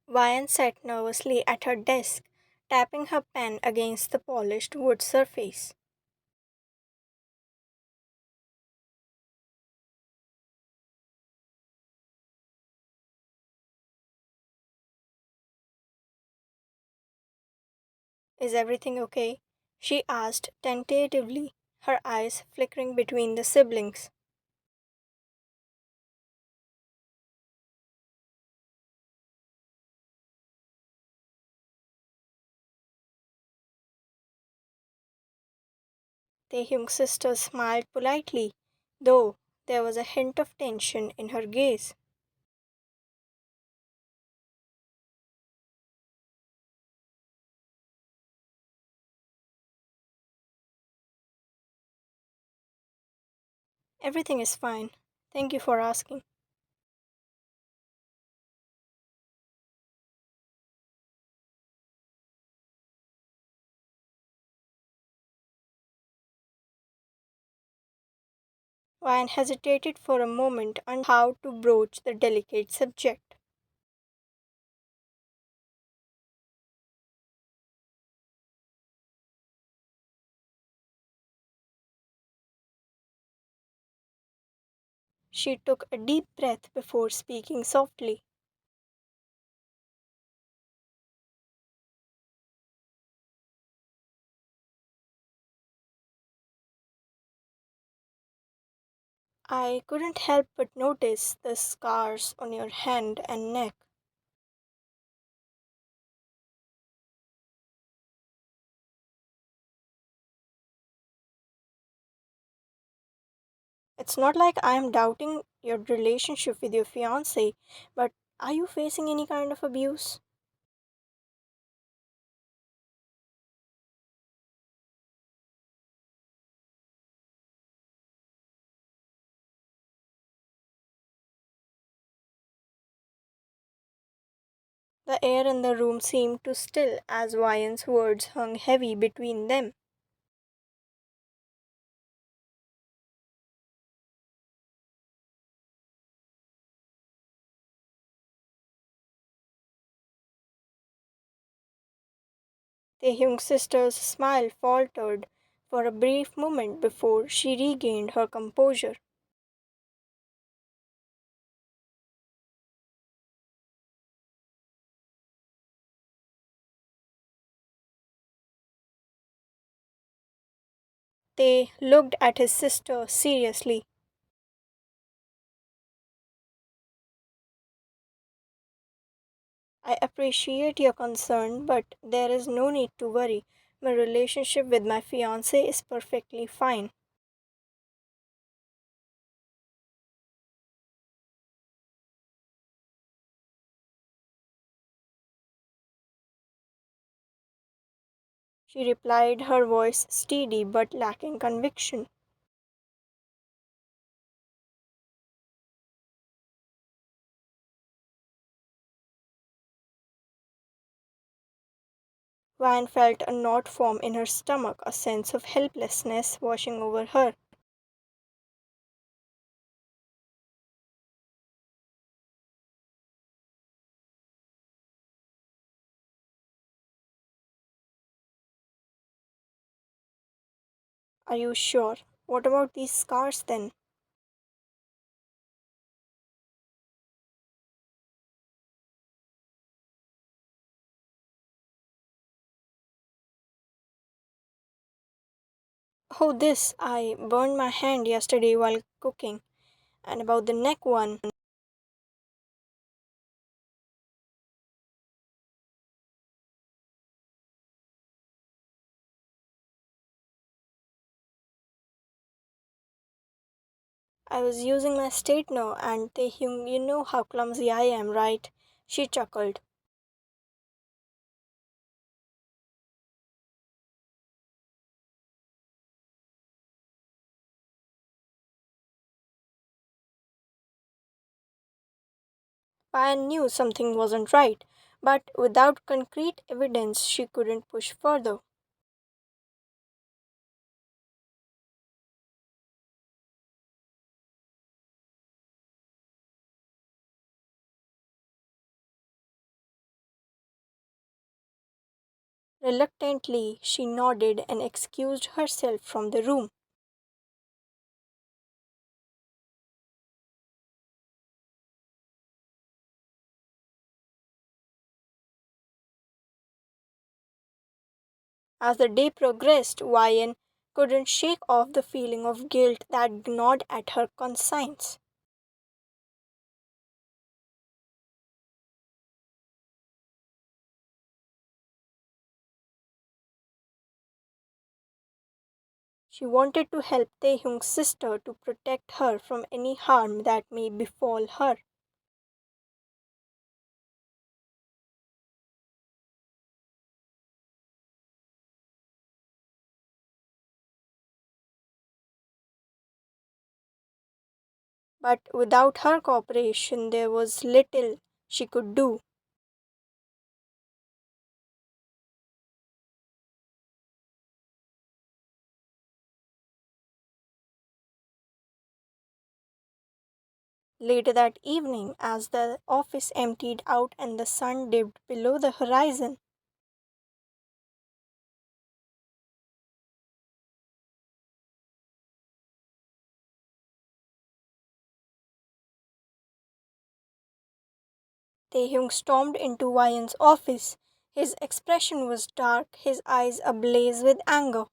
Vian sat nervously at her desk, tapping her pen against the polished wood surface. Is everything okay? She asked tentatively, her eyes flickering between the siblings. Taehyung's sister smiled politely, though there was a hint of tension in her gaze. Everything is fine. Thank you for asking. Van hesitated for a moment on how to broach the delicate subject. She took a deep breath before speaking softly. I couldn't help but notice the scars on your hand and neck. It's not like I am doubting your relationship with your fiance, but are you facing any kind of abuse? The air in the room seemed to still as Ryan's words hung heavy between them. Taehyung's sister's smile faltered for a brief moment before she regained her composure. They looked at his sister seriously. I appreciate your concern, but there is no need to worry. My relationship with my fiance is perfectly fine. She replied, her voice steady but lacking conviction. Van felt a knot form in her stomach, a sense of helplessness washing over her. Are you sure? What about these scars then? Oh, this. I burned my hand yesterday while cooking. And about the neck one, I was using my straightener and Taehyung, you know how clumsy I am, right? She chuckled. I knew something wasn't right, but without concrete evidence, she couldn't push further. Reluctantly, she nodded and excused herself from the room. As the day progressed, Ryan couldn't shake off the feeling of guilt that gnawed at her conscience. She wanted to help Taehyung's sister to protect her from any harm that may befall her. But without her cooperation, there was little she could do. Later that evening, as the office emptied out and the sun dipped below the horizon, Taehyung stormed into Ryan's office. His expression was dark, his eyes ablaze with anger.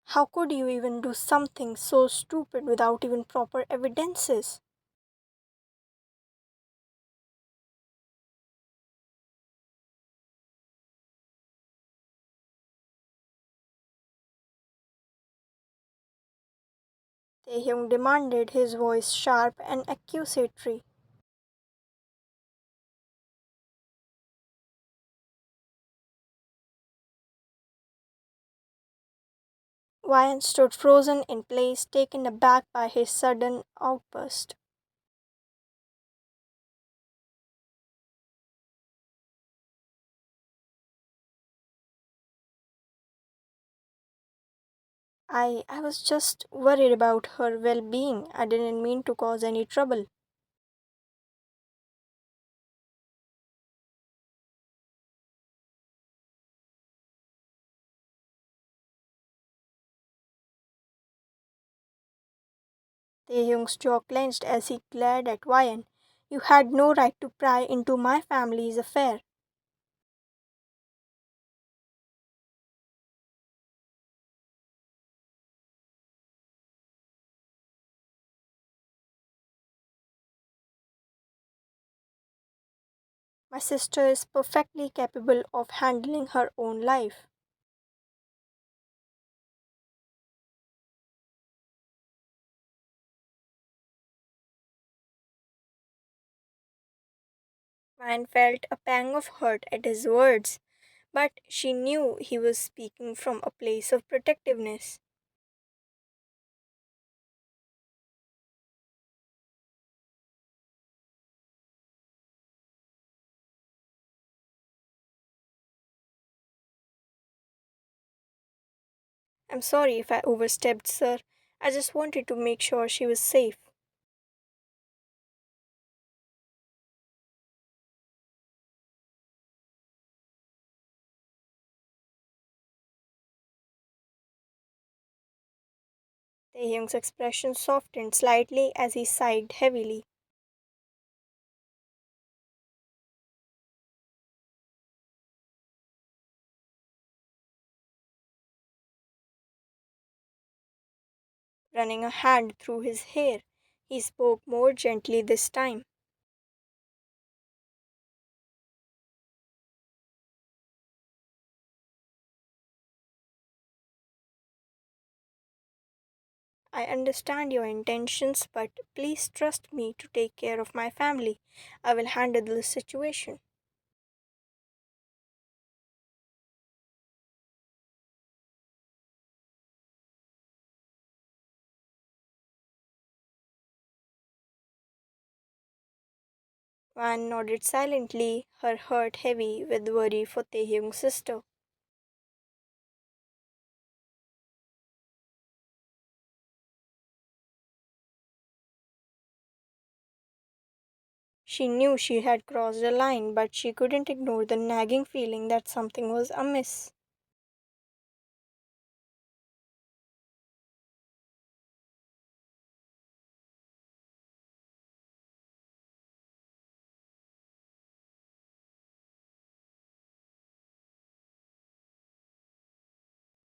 How could you even do something so stupid without even proper evidences? Taehyung demanded, his voice sharp and accusatory. Ryan stood frozen in place, taken aback by his sudden outburst. I was just worried about her well being. I didn't mean to cause any trouble. Taehyung's jaw clenched as he glared at Ryan. You had no right to pry into my family's affair. My sister is perfectly capable of handling her own life. Ryan felt a pang of hurt at his words, but she knew he was speaking from a place of protectiveness. I'm sorry if I overstepped, sir. I just wanted to make sure she was safe. Taehyung's expression softened slightly as he sighed heavily. Running a hand through his hair, he spoke more gently this time. I understand your intentions, but please trust me to take care of my family. I will handle the situation. Wan nodded silently, her heart heavy with worry for Taehyung's sister. She knew she had crossed a line, but she couldn't ignore the nagging feeling that something was amiss.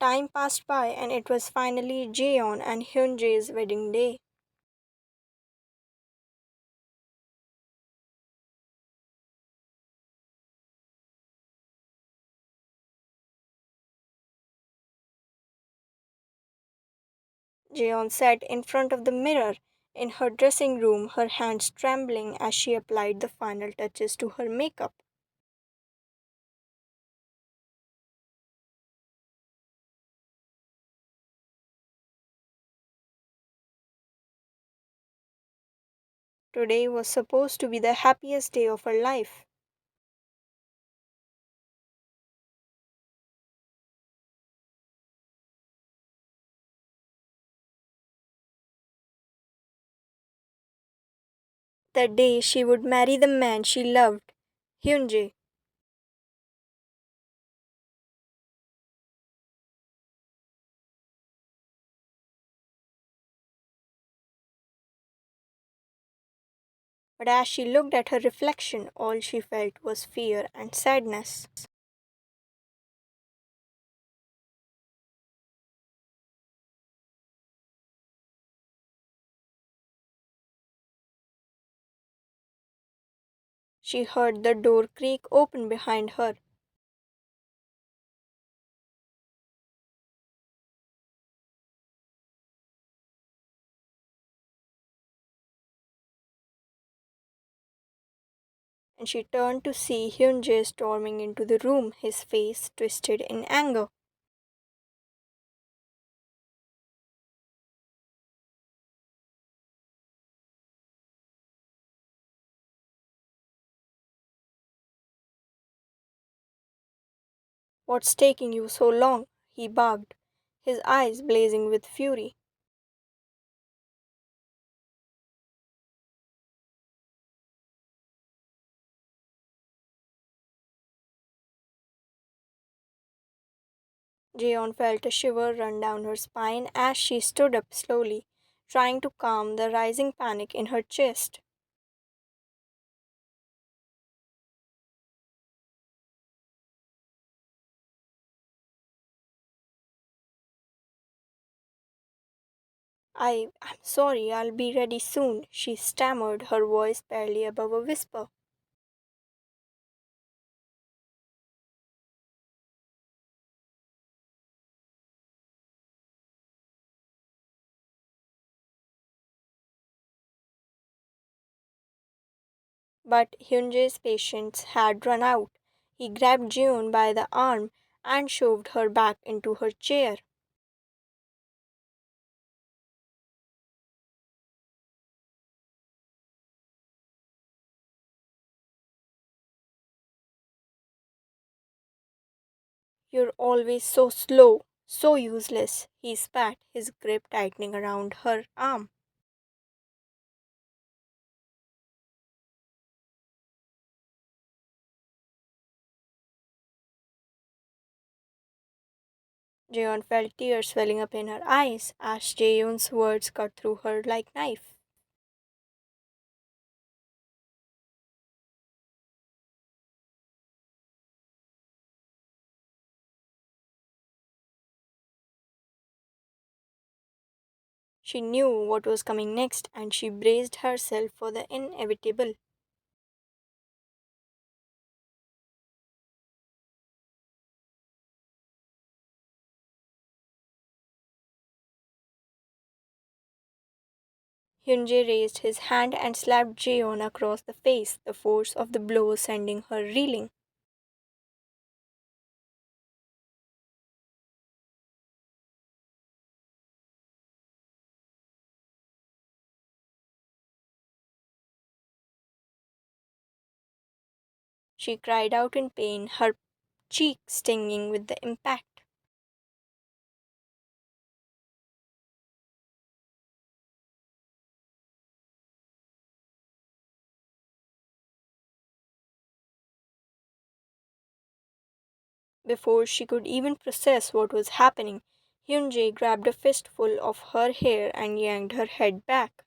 Time passed by and it was finally Jeon and Hyunjae's wedding day. Jeon sat in front of the mirror in her dressing room, her hands trembling as she applied the final touches to her makeup. Today was supposed to be the happiest day of her life. The day she would marry the man she loved, Hyunjae. But as she looked at her reflection, all she felt was fear and sadness. She heard the door creak open behind her. And she turned to see Hyunjae storming into the room, his face twisted in anger. What's taking you so long? He barked, his eyes blazing with fury. Jeon felt a shiver run down her spine as she stood up slowly, trying to calm the rising panic in her chest. I'm sorry, I'll be ready soon, she stammered, her voice barely above a whisper. But Hyunjae's patience had run out. He grabbed Jeon by the arm and shoved her back into her chair. You're always so slow, so useless, he spat, his grip tightening around her arm. Jeon felt tears swelling up in her eyes as Jaeyoon's words cut through her like knife. She knew what was coming next and she braced herself for the inevitable. Hyunjae raised his hand and slapped Jeon across the face, the force of the blow sending her reeling. She cried out in pain, her cheek stinging with the impact. Before she could even process what was happening, Hyunjae grabbed a fistful of her hair and yanked her head back.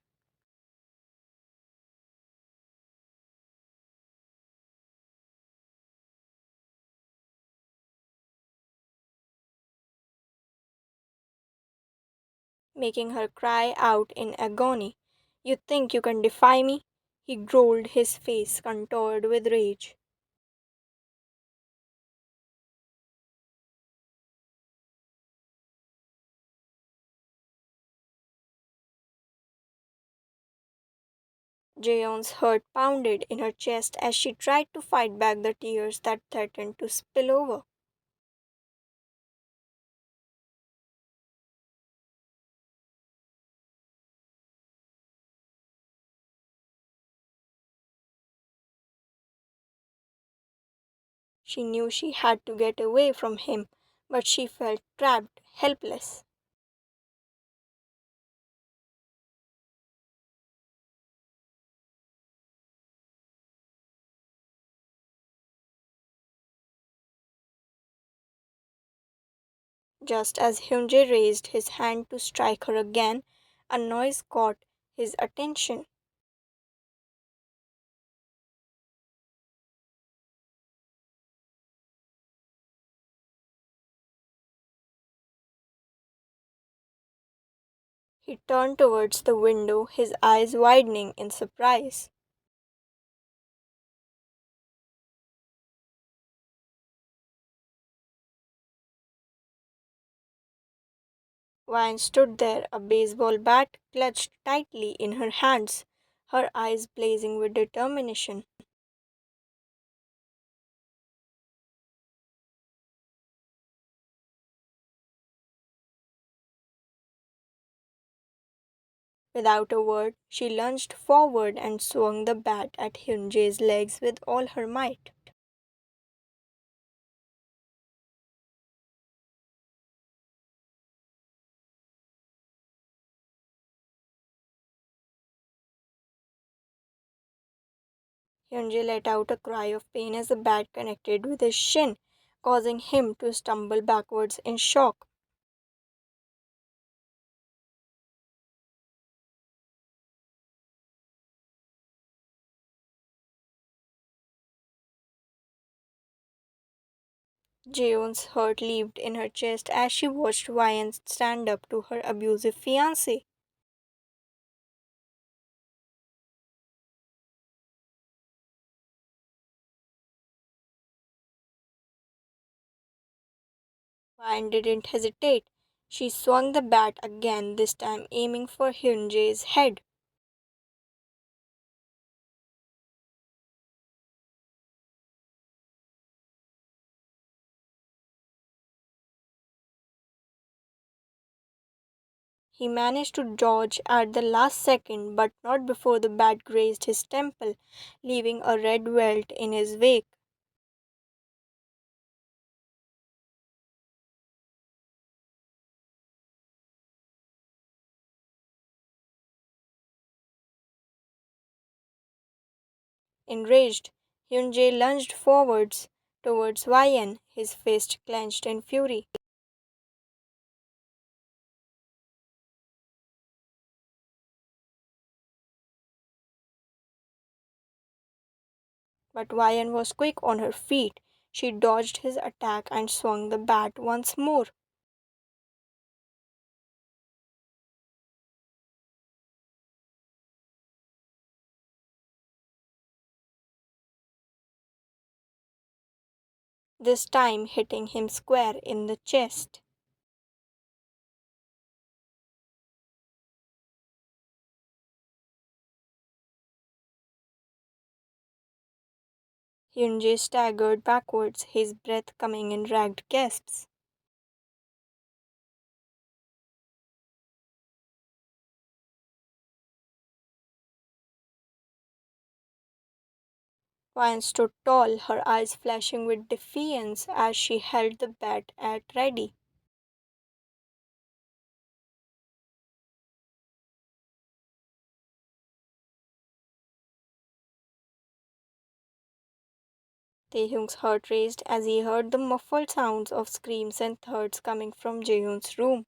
Making her cry out in agony. You think you can defy me? He growled, his face contorted with rage. Jeon's heart pounded in her chest as she tried to fight back the tears that threatened to spill over. She knew she had to get away from him, but she felt trapped, helpless. Just as Hyunjae raised his hand to strike her again, a noise caught his attention. He turned towards the window, his eyes widening in surprise. Vine stood there, a baseball bat clutched tightly in her hands, her eyes blazing with determination. Without a word, she lunged forward and swung the bat at Hyunjae's legs with all her might. Hyunjae let out a cry of pain as the bat connected with his shin, causing him to stumble backwards in shock. Jeon's heart leaped in her chest as she watched Ryan stand up to her abusive fiancé. Ryan didn't hesitate. She swung the bat again, this time aiming for Hyunjae's head. He managed to dodge at the last second, but not before the bat grazed his temple, leaving a red welt in his wake. Enraged, Hyunjae lunged forwards towards Ryan, his fist clenched in fury. But Ryan was quick on her feet. She dodged his attack and swung the bat once more. This time hitting him square in the chest. Hyunjae staggered backwards, his breath coming in ragged gasps. Vine stood tall, her eyes flashing with defiance as she held the bat at ready. Taehyung's heart raced as he heard the muffled sounds of screams and thirds coming from Jaehoon's room.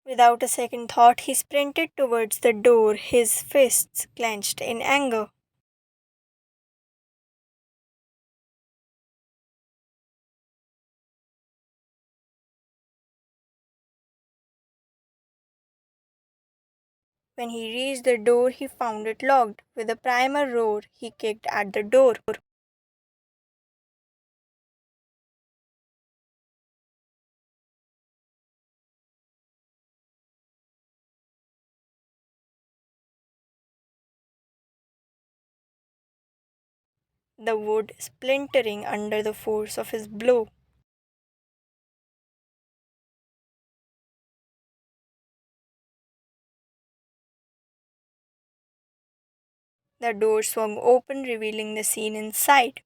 Without a second thought, he sprinted towards the door, his fists clenched in anger. When he reached the door, he found it locked. With a primal roar, he kicked at the door. The wood splintering under the force of his blow. The door swung open, revealing the scene inside.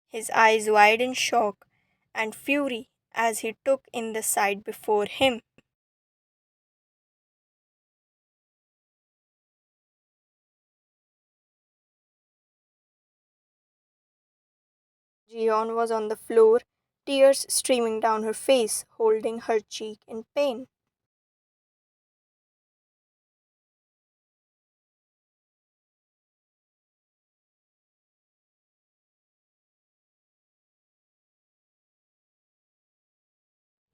His eyes wide in shock and fury as he took in the sight before him. Jeon was on the floor, tears streaming down her face, holding her cheek in pain.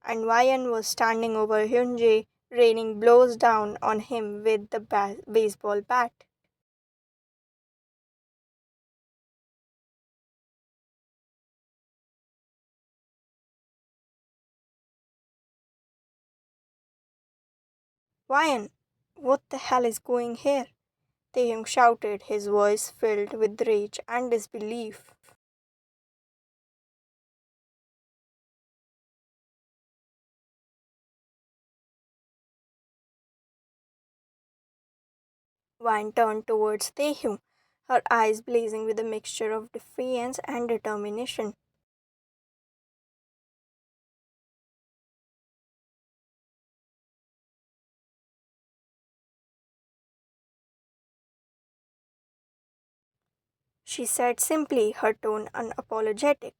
And Ryan was standing over Hyunjae, raining blows down on him with the baseball bat. Ryan, what the hell is going here? Taehyung shouted, his voice filled with rage and disbelief. Ryan turned towards Taehyung, her eyes blazing with a mixture of defiance and determination. She said simply, her tone unapologetic.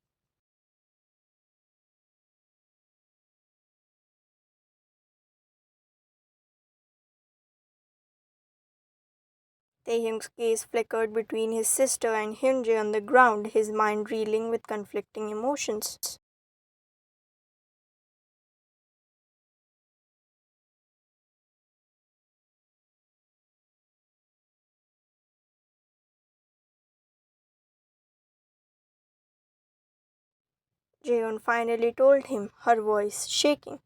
Taehyung's gaze flickered between his sister and Hyunjae on the ground, his mind reeling with conflicting emotions. Jeon finally told him, her voice shaking.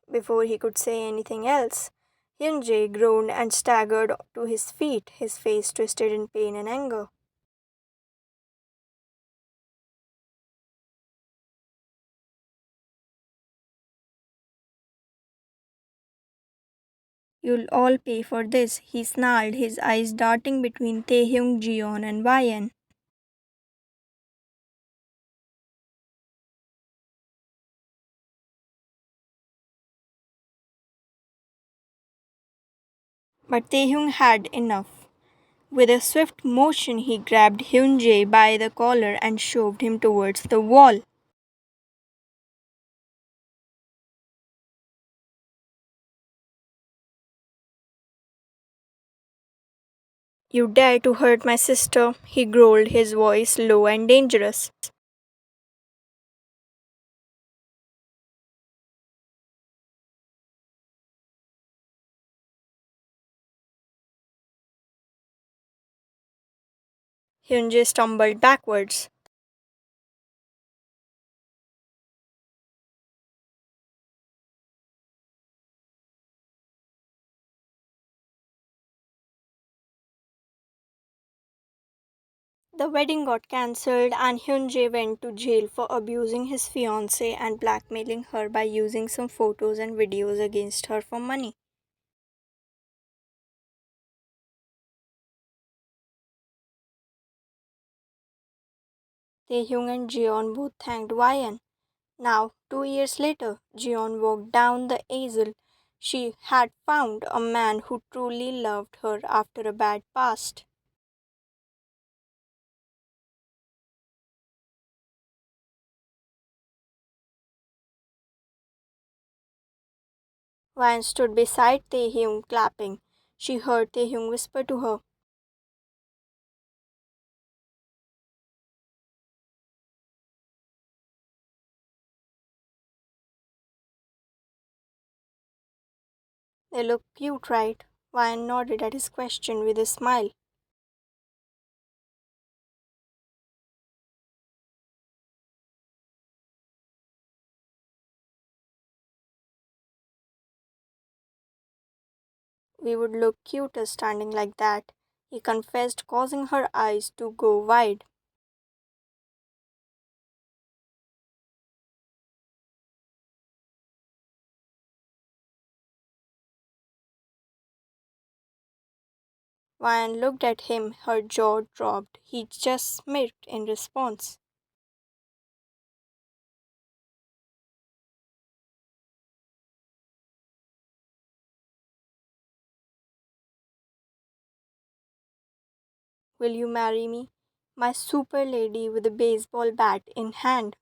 Before he could say anything else, Hyunjae groaned and staggered to his feet, his face twisted in pain and anger. You'll all pay for this, he snarled, his eyes darting between Taehyung, Jeon, and Ryan. But Taehyung had enough. With a swift motion, he grabbed Hyunjae by the collar and shoved him towards the wall. You dare to hurt my sister, he growled, his voice low and dangerous. Hyunjae stumbled backwards. The wedding got cancelled and Hyunjae went to jail for abusing his fiancée and blackmailing her by using some photos and videos against her for money. Taehyung and Jeon both thanked Ryan. Now, 2 years later, Jeon walked down the aisle. She had found a man who truly loved her after a bad past. Ryan stood beside Taehyung clapping. She heard Taehyung whisper to her, "They look cute, right?" Ryan nodded at his question with a smile. "We would look cuter standing like that," he confessed, causing her eyes to go wide. Ryan looked at him, her jaw dropped. He just smirked in response. "Will you marry me?" "My super lady with a baseball bat in hand."